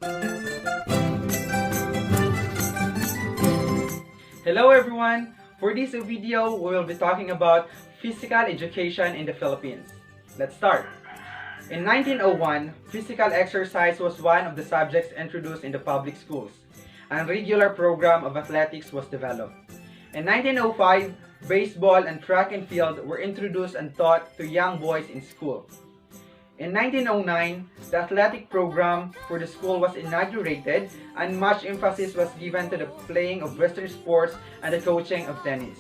Hello everyone! For this video, we will be talking about physical education in the Philippines. Let's start. In 1901, physical exercise was one of the subjects introduced in the public schools. A regular program of athletics was developed. In 1905, baseball and track and field were introduced and taught to young boys in school. In 1909, the athletic program for the school was inaugurated and much emphasis was given to the playing of Western sports and the coaching of tennis.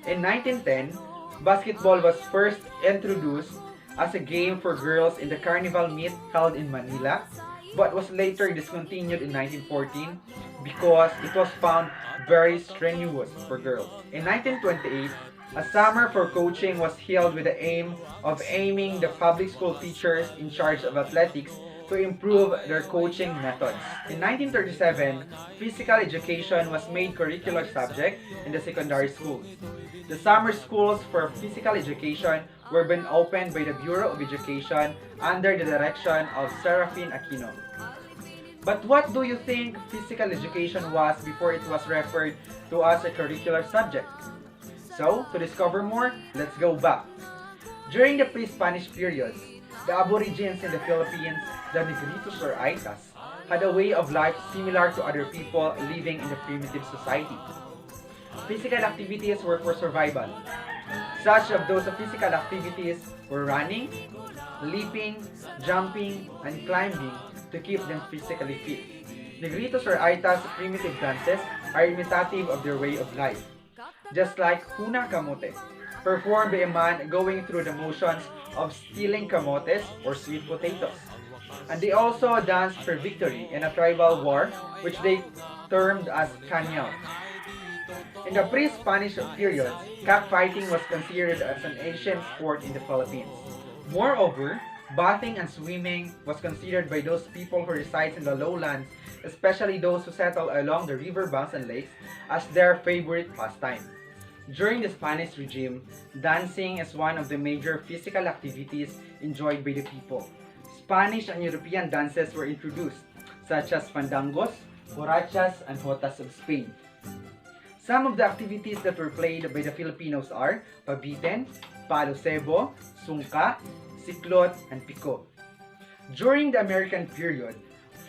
In 1910, basketball was first introduced as a game for girls in the carnival meet held in Manila, but was later discontinued in 1914 because it was found very strenuous for girls. In 1928, a summer for coaching was held with the aim of aiming the public school teachers in charge of athletics to improve their coaching methods. In 1937, physical education was made curricular subject in the secondary schools. The summer schools for physical education were being opened by the Bureau of Education under the direction of Serafin Aquino. But what do you think physical education was before it was referred to as a curricular subject? So, to discover more, let's go back. During the pre-Spanish periods, the Aborigines in the Philippines, the Negritos or Aitas, had a way of life similar to other people living in the primitive society. Physical activities were for survival. Such of those physical activities were running, leaping, jumping, and climbing to keep them physically fit. Negritos or Aitas' primitive dances are imitative of their way of life. Just like Huna Kamote, performed by a man going through the motions of stealing kamotes or sweet potatoes. And they also danced for victory in a tribal war which they termed as Kanyao. In the pre-Spanish period, cockfighting was considered as an ancient sport in the Philippines. Moreover, bathing and swimming was considered by those people who reside in the lowlands, especially those who settle along the riverbanks and lakes, as their favorite pastime. During the Spanish regime, dancing is one of the major physical activities enjoyed by the people. Spanish and European dances were introduced, such as fandangos, borrachas, and jotas of Spain. Some of the activities that were played by the Filipinos are pabitin, palo sebo, sungka, siklot, and piko. During the American period,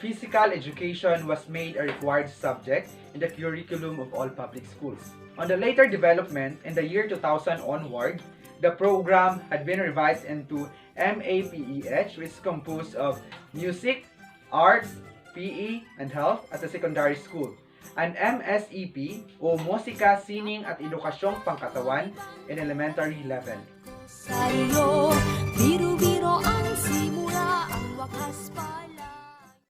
physical education was made a required subject in the curriculum of all public schools. On the later development, in the year 2000 onward, the program had been revised into MAPEH, which is composed of music, arts, PE, and health at the secondary school, and MSEP o Musika, Sining at Edukasyong Pangkatawan in elementary level.